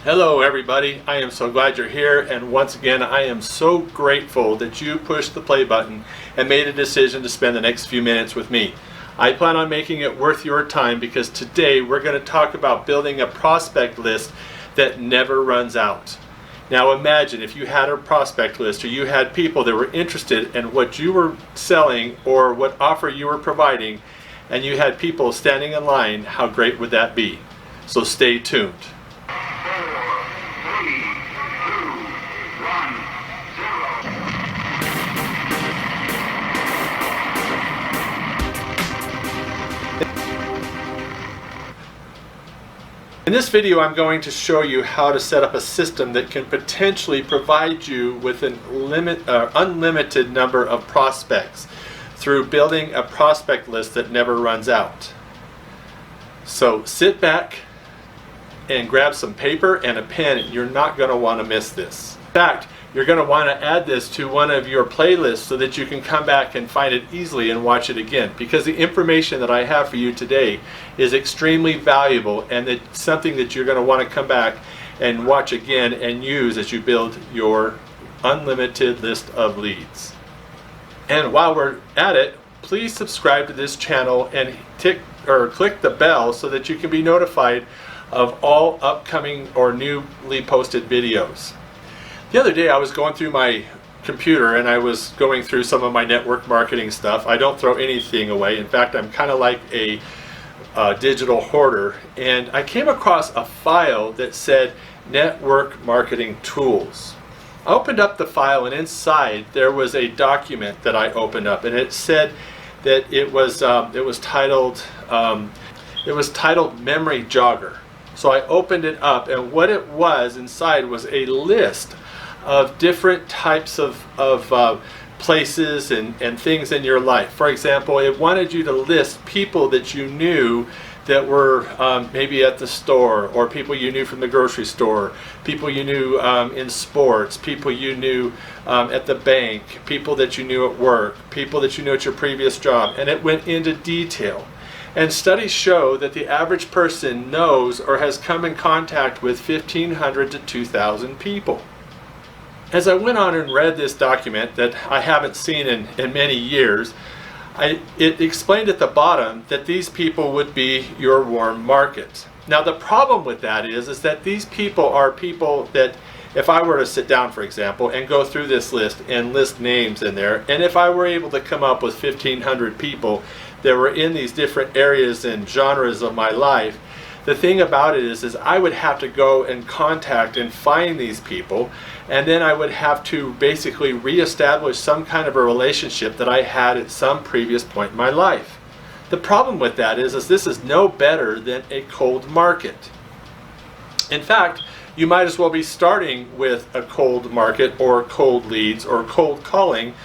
Hello everybody, I am so glad you're here, and once again I am so grateful that you pushed the play button and made a decision to spend the next few minutes with me. I plan on making it worth your time because today we're going to talk about building a prospect list that never runs out. Now imagine if you had a prospect list, or you had people that were interested in what you were selling or what offer you were providing, and you had people standing in line. How great would that be? So stay tuned. In this video, I'm going to show you how to set up a system that can potentially provide you with an unlimited number of prospects through building a prospect list that never runs out. So sit back and grab some paper and a pen. You're not going to want to miss this. In fact, you're going to want to add this to one of your playlists so that you can come back and find it easily and watch it again, because the information that I have for you today is extremely valuable, and it's something that you're going to want to come back and watch again and use as you build your unlimited list of leads. And while we're at it, please subscribe to this channel and click the bell so that you can be notified of all upcoming or newly posted videos. The other day I was going through my computer and I was going through some of my network marketing stuff. I don't throw anything away. In fact, I'm kind of like a digital hoarder, and I came across a file that said network marketing tools. I opened up the file, and inside there was a document that I opened up, and it said that it was titled Memory Jogger. So I opened it up, and what it was inside was a list of different types of places and things in your life. For example, it wanted you to list people that you knew that were maybe at the store, or people you knew from the grocery store, people you knew in sports, people you knew at the bank, people that you knew at work, people that you knew at your previous job, and it went into detail. And studies show that the average person knows or has come in contact with 1,500 to 2,000 people. As I went on and read this document that I haven't seen in many years, it explained at the bottom that these people would be your warm market. Now the problem with that is that these people are people that, if I were to sit down, for example, and go through this list and list names in there, and if I were able to come up with 1,500 people that were in these different areas and genres of my life, the thing about it is I would have to go and contact and find these people, and then I would have to basically reestablish some kind of a relationship that I had at some previous point in my life. The problem with that is this is no better than a cold market. In fact, you might as well be starting with a cold market or cold leads or cold calling,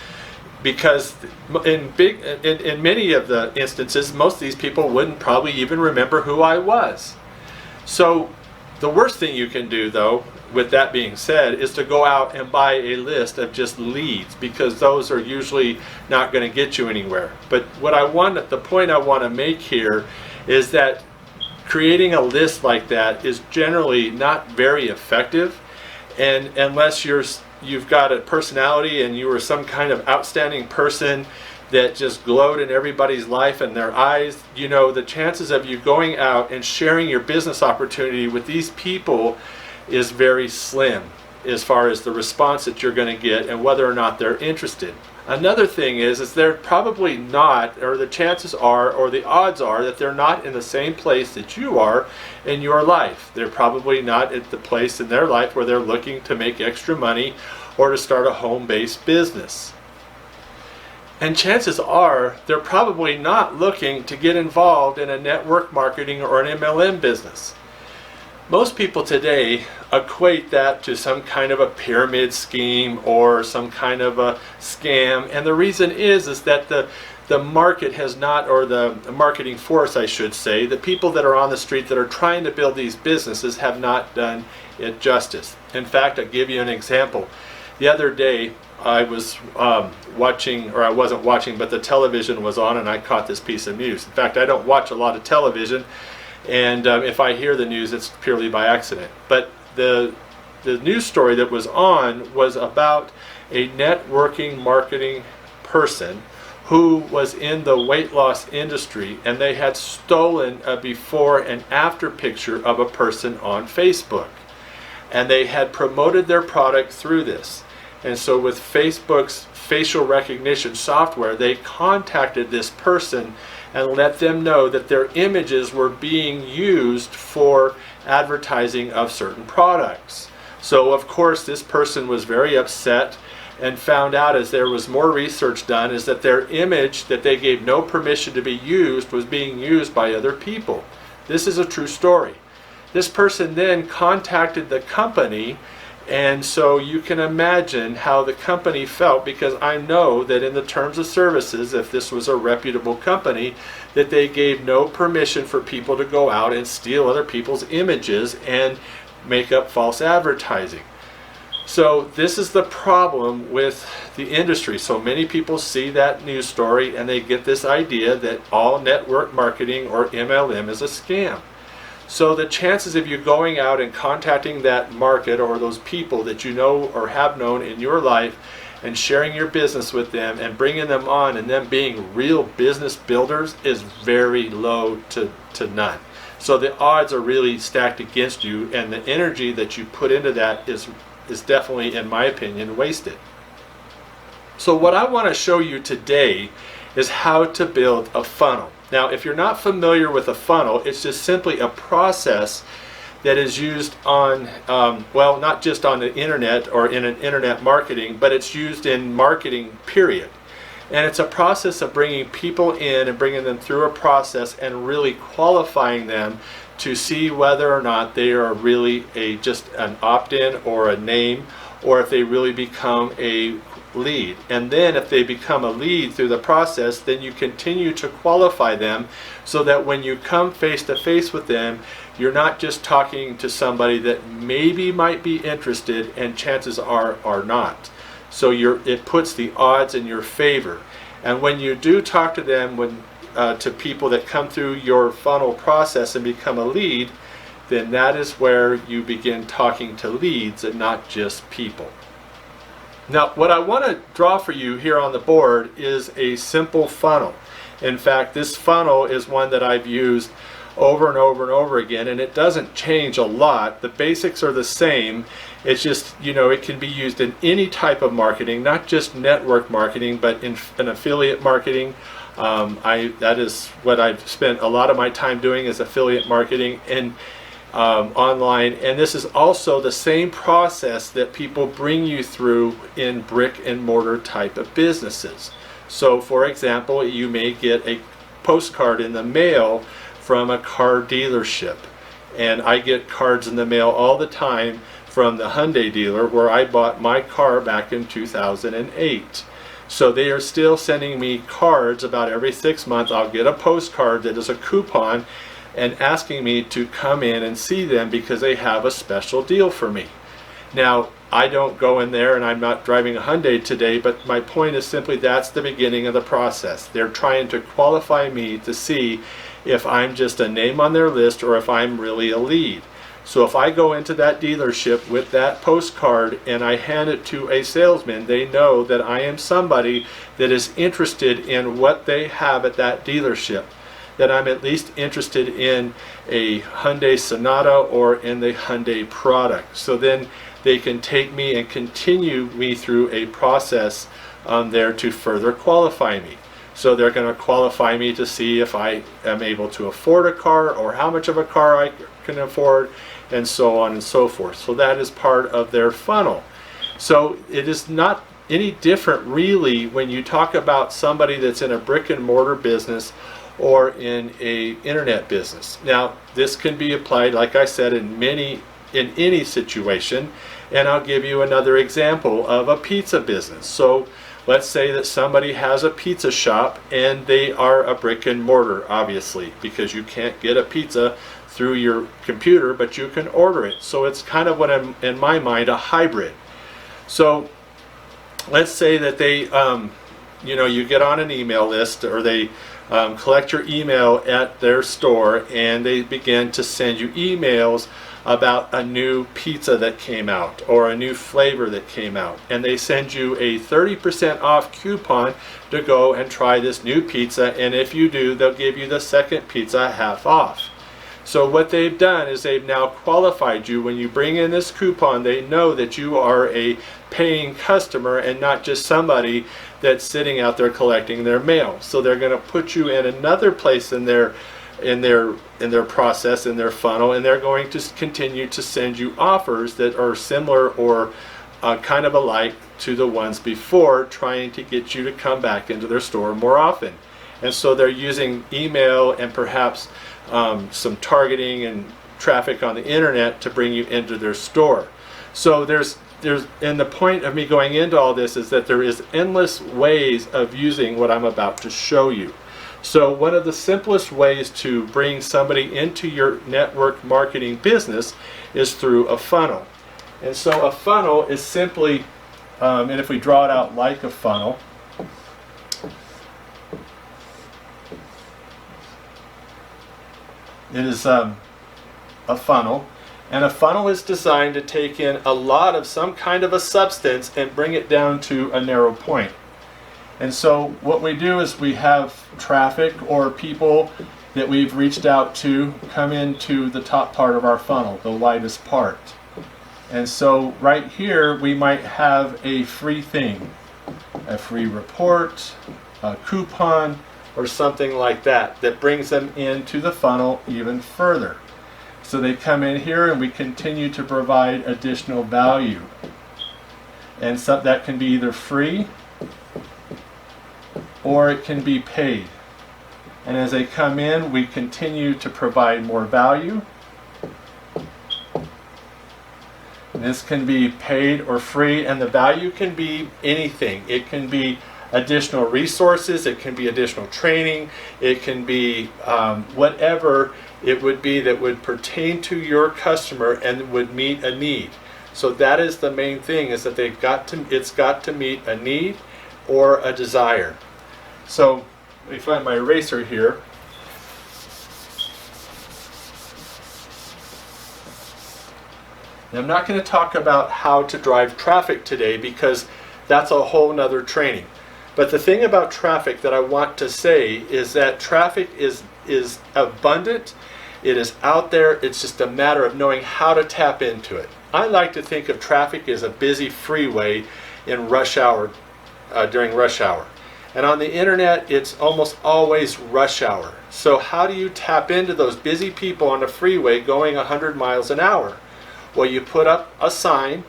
because in many of the instances, most of these people wouldn't probably even remember who I was. So the worst thing you can do, though, with that being said, is to go out and buy a list of just leads, because those are usually not going to get you anywhere. But the point I want to make here is that creating a list like that is generally not very effective, and unless you've got a personality and you are some kind of outstanding person that just glowed in everybody's life and their eyes, the chances of you going out and sharing your business opportunity with these people is very slim as far as the response that you're going to get and whether or not they're interested. Another thing is they're probably not, or the chances are, or the odds are that they're not in the same place that you are in your life. They're probably not at the place in their life where they're looking to make extra money or to start a home-based business. And chances are they're probably not looking to get involved in a network marketing or an MLM business. Most people today equate that to some kind of a pyramid scheme or some kind of a scam, and the reason is that the market has not, or the marketing force I should say, the people that are on the street that are trying to build these businesses have not done it justice. In fact, I'll give you an example. The other day I was watching, or I wasn't watching, but the television was on and I caught this piece of news. In fact, I don't watch a lot of television, and if I hear the news, it's purely by accident. But the news story that was on was about a networking marketing person who was in the weight loss industry, and they had stolen a before and after picture of a person on Facebook, and they had promoted their product through this. And so with Facebook's facial recognition software, they contacted this person and let them know that their images were being used for advertising of certain products. So of course this person was very upset, and found out, as there was more research done, is that their image that they gave no permission to be used was being used by other people. This is a true story. This person then contacted the company, and so you can imagine how the company felt, because I know that in the terms of services, if this was a reputable company, that they gave no permission for people to go out and steal other people's images and make up false advertising. So this is the problem with the industry. So many people see that news story and they get this idea that all network marketing or MLM is a scam. So the chances of you going out and contacting that market or those people that you know or have known in your life and sharing your business with them and bringing them on and them being real business builders is very low to none. So the odds are really stacked against you, and the energy that you put into that is definitely, in my opinion, wasted. So what I want to show you today is how to build a funnel. Now, if you're not familiar with a funnel, it's just simply a process that is used on, well, not just on the internet or in an internet marketing, but it's used in marketing, period. And it's a process of bringing people in and bringing them through a process and really qualifying them to see whether or not they are really just an opt-in or a name, or if they really become a lead. And then if they become a lead through the process, then you continue to qualify them so that when you come face to face with them, you're not just talking to somebody that maybe might be interested and chances are not. So it puts the odds in your favor. And when you do talk to them, to people that come through your funnel process and become a lead, then that is where you begin talking to leads and not just people. Now, what I want to draw for you here on the board is a simple funnel. In fact, this funnel is one that I've used over and over and over again, and it doesn't change a lot. The basics are the same. It's just, it can be used in any type of marketing, not just network marketing, but in affiliate marketing. That is what I've spent a lot of my time doing, is affiliate marketing and online. And this is also the same process that people bring you through in brick and mortar type of businesses. So for example, you may get a postcard in the mail from a car dealership, and I get cards in the mail all the time from the Hyundai dealer where I bought my car back in 2008. So they are still sending me cards about every 6 months. I'll get a postcard that is a coupon and asking me to come in and see them because they have a special deal for me. Now, I don't go in there, and I'm not driving a Hyundai today, but my point is simply that's the beginning of the process. They're trying to qualify me to see if I'm just a name on their list or if I'm really a lead. So if I go into that dealership with that postcard and I hand it to a salesman, they know that I am somebody that is interested in what they have at that dealership, that I'm at least interested in a Hyundai Sonata or in the Hyundai product. So then they can take me and continue me through a process there to further qualify me. So they're going to qualify me to see if I am able to afford a car or how much of a car I can afford, and so on and so forth. So that is part of their funnel. So it is not any different really when you talk about somebody that's in a brick and mortar business or in a internet business. Now, this can be applied, like I said, in any situation, and I'll give you another example of a pizza business. So let's say that somebody has a pizza shop and they are a brick and mortar, obviously, because you can't get a pizza through your computer, but you can order it. So it's kind of what I'm, in my mind, a hybrid. So let's say that they, you get on an email list, or they collect your email at their store, and they begin to send you emails about a new pizza that came out or a new flavor that came out, and they send you a 30% off coupon to go and try this new pizza, and if you do, they'll give you the second pizza half off. So what they've done is they've now qualified you. When you bring in this coupon, they know that you are a paying customer and not just somebody that's sitting out there collecting their mail. So they're going to put you in another place in their process, in their funnel, and they're going to continue to send you offers that are similar or kind of alike to the ones before, trying to get you to come back into their store more often. And so they're using email and perhaps some targeting and traffic on the internet to bring you into their store. So and the point of me going into all this is that there is endless ways of using what I'm about to show you. So one of the simplest ways to bring somebody into your network marketing business is through a funnel. And so a funnel is simply, and if we draw it out like a funnel, it is a funnel, and a funnel is designed to take in a lot of some kind of a substance and bring it down to a narrow point. And so what we do is we have traffic or people that we've reached out to come into the top part of our funnel, the lightest part. And so right here we might have a free thing, a free report, a coupon, or something like that, that brings them into the funnel even further. So they come in here and we continue to provide additional value. And so that can be either free or it can be paid. And as they come in, we continue to provide more value. And this can be paid or free, and the value can be anything. It can be additional resources, it can be additional training, it can be whatever it would be that would pertain to your customer and would meet a need. So that is the main thing, is that it's got to meet a need or a desire. So let me find my eraser here. Now, I'm not going to talk about how to drive traffic today because that's a whole nother training. But the thing about traffic that I want to say is that traffic is abundant, it is out there, it's just a matter of knowing how to tap into it. I like to think of traffic as a busy freeway in rush hour, during rush hour. And on the internet, it's almost always rush hour. So how do you tap into those busy people on the freeway going 100 miles an hour? Well, you put up a sign,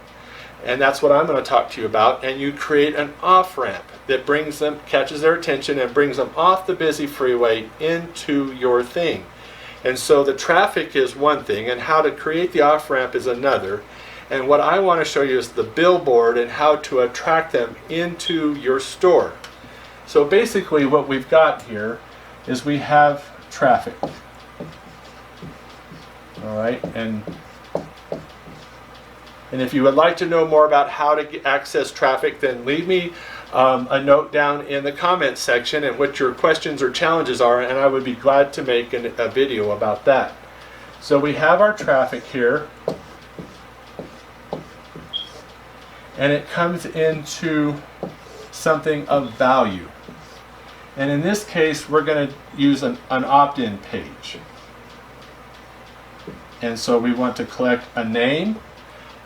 and that's what I'm going to talk to you about, and you create an off-ramp that brings them, catches their attention and brings them off the busy freeway into your thing. And so the traffic is one thing, and how to create the off-ramp is another. And what I want to show you is the billboard and how to attract them into your store. So basically what we've got here is we have traffic. All right, and if you would like to know more about how to access traffic, then leave me a note down in the comments section and what your questions or challenges are, and I would be glad to make a video about that. So we have our traffic here, and it comes into something of value. And in this case, we're going to use an opt-in page. And so we want to collect a name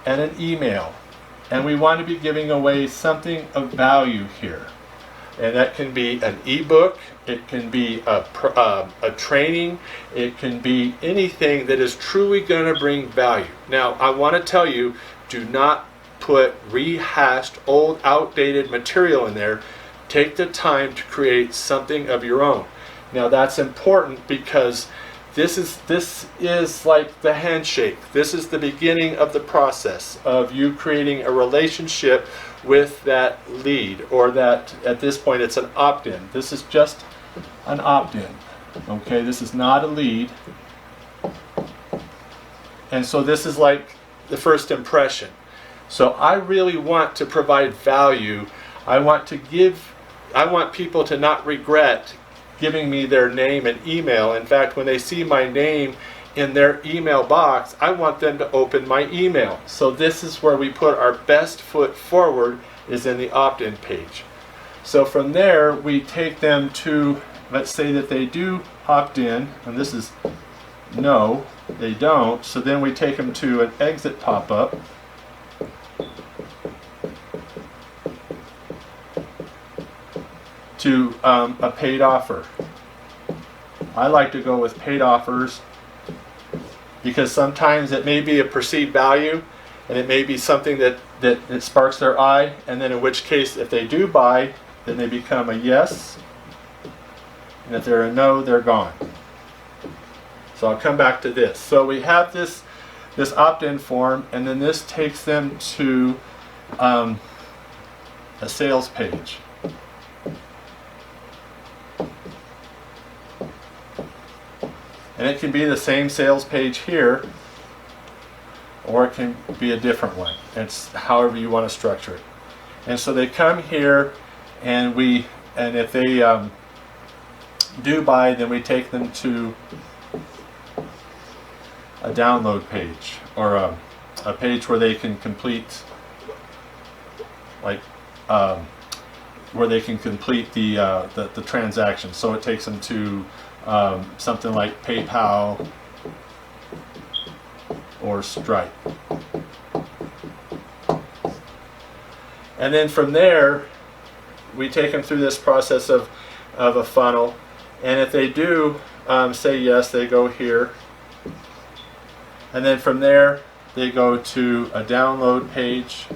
and an email. And we want to be giving away something of value here. And that can be an ebook, it can be a training, it can be anything that is truly going to bring value. Now, I want to tell you, do not put rehashed, old, outdated material in there. Take the time to create something of your own. Now, that's important because this is like the handshake. This is the beginning of the process of you creating a relationship with that lead, or that at this point it's an opt-in. This is just an opt-in. Okay, this is not a lead. And so this is like the first impression. So I really want to provide value. I want people to not regret giving me their name and email. In fact, when they see my name in their email box, I want them to open my email. So this is where we put our best foot forward, is in the opt-in page. So from there, we take them to, let's say that they do opt in, and this is no, they don't. So then we take them to an exit pop-up. To a paid offer. I like to go with paid offers because sometimes it may be a perceived value and it may be something that it sparks their eye, and then in which case if they do buy, then they become a yes, and if they're a no, they're gone. So I'll come back to this. So we have this opt-in form, and then this takes them to a sales page. And it can be the same sales page here, or it can be a different one. It's however you want to structure it. And so they come here, and if they do buy, then we take them to a download page, or a page where they can complete, like where they can complete the transaction. So it takes them to something like PayPal or Stripe. And then from there, we take them through this process of a funnel. And if they do say yes, they go here. And then from there, they go to a download page.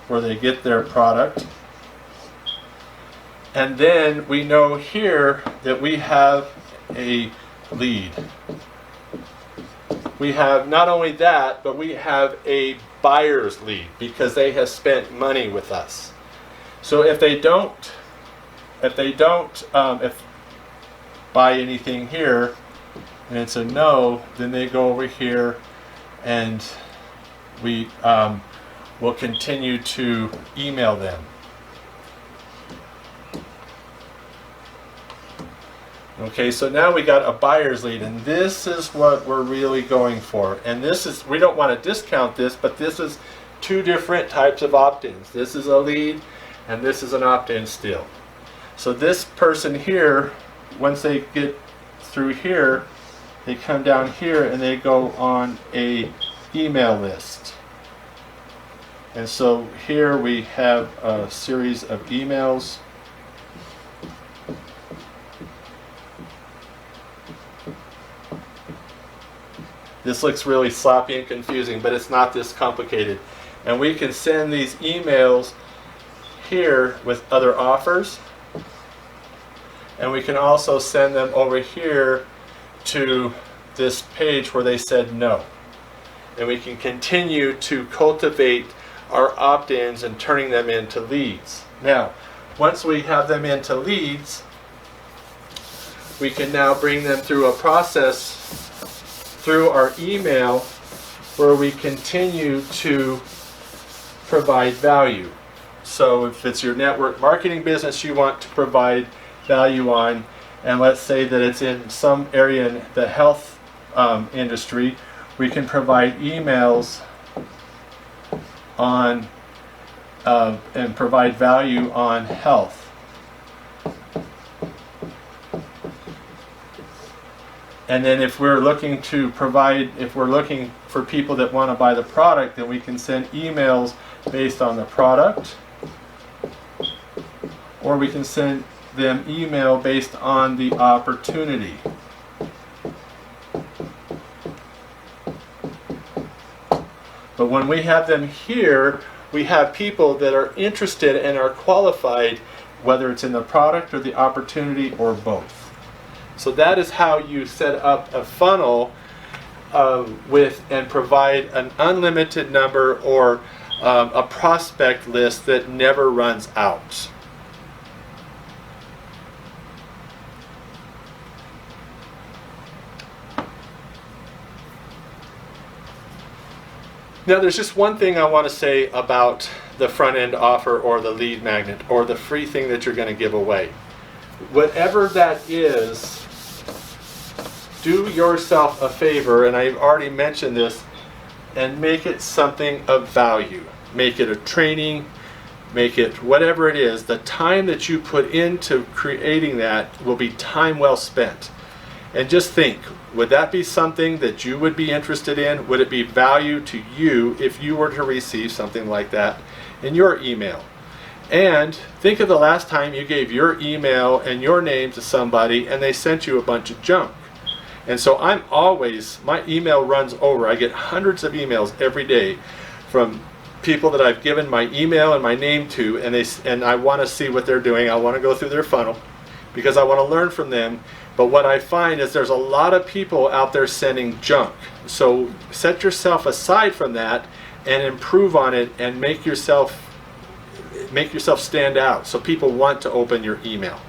Where they get their product. And then we know here that we have a lead. We have not only that, but we have a buyer's lead because they have spent money with us. So if buy anything here and it's a no, then they go over here and we will continue to email them. Okay, so now we got a buyer's lead, and this is what we're really going for. And this is, we don't want to discount this, but this is two different types of opt-ins. This is a lead, and this is an opt-in still. So this person here, once they get through here, they come down here and they go on a email list. And so here we have a series of emails. This looks really sloppy and confusing, but it's not this complicated. And we can send these emails here with other offers. And we can also send them over here to this page where they said no. And we can continue to cultivate our opt-ins and turning them into leads. Now, once we have them into leads, we can now bring them through a process through our email where we continue to provide value. So if it's your network marketing business you want to provide value on, and let's say that it's in some area in the health industry, we can provide emails on and provide value on health. And then if we're looking to provide, if we're looking for people that want to buy the product, then we can send emails based on the product, or we can send them email based on the opportunity. But when we have them here, we have people that are interested and are qualified, whether it's in the product or the opportunity or both. So that is how you set up a funnel with and provide an unlimited number or a prospect list that never runs out. Now there's just one thing I want to say about the front end offer or the lead magnet or the free thing that you're going to give away. whatever that is, do yourself a favor, and I've already mentioned this, and make it something of value. Make it a training, make it whatever it is. The time that you put into creating that will be time well spent. And just think, would that be something that you would be interested in? Would it be value to you if you were to receive something like that in your email? And think of the last time you gave your email and your name to somebody and they sent you a bunch of junk. And so my email runs over. I get hundreds of emails every day from people that I've given my email and my name to, and I want to see what they're doing. I want to go through their funnel because I want to learn from them. But what I find is there's a lot of people out there sending junk. So set yourself aside from that and improve on it and make yourself stand out so people want to open your email.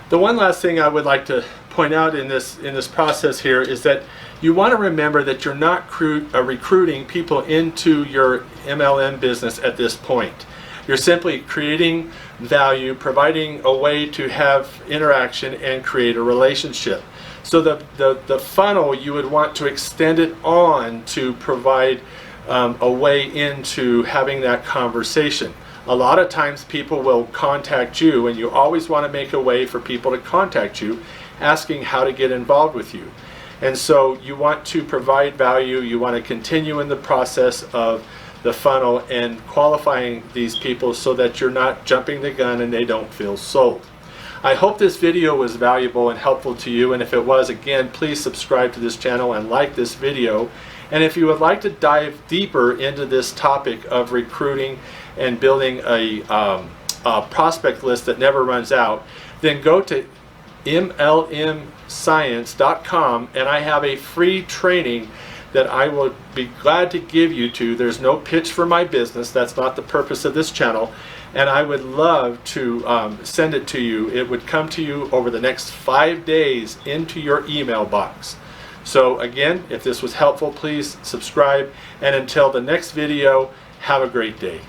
The one last thing I would like to point out in this process here is that you want to remember that you're not recruiting people into your MLM business at this point. You're simply creating value, providing a way to have interaction and create a relationship. So the funnel, you would want to extend it on to provide a way into having that conversation. A lot of times people will contact you, and you always want to make a way for people to contact you asking how to get involved with you. And so you want to provide value, you want to continue in the process of the funnel and qualifying these people so that you're not jumping the gun and they don't feel sold. I hope this video was valuable and helpful to you, and if it was, again, please subscribe to this channel and like this video. And if you would like to dive deeper into this topic of recruiting and building a prospect list that never runs out, then go to mlmscience.com, and I have a free training that I will be glad to give you to. There's no pitch for my business. That's not the purpose of this channel. And I would love to send it to you. It would come to you over the next 5 days into your email box. So again, if this was helpful, please subscribe. And until the next video, have a great day.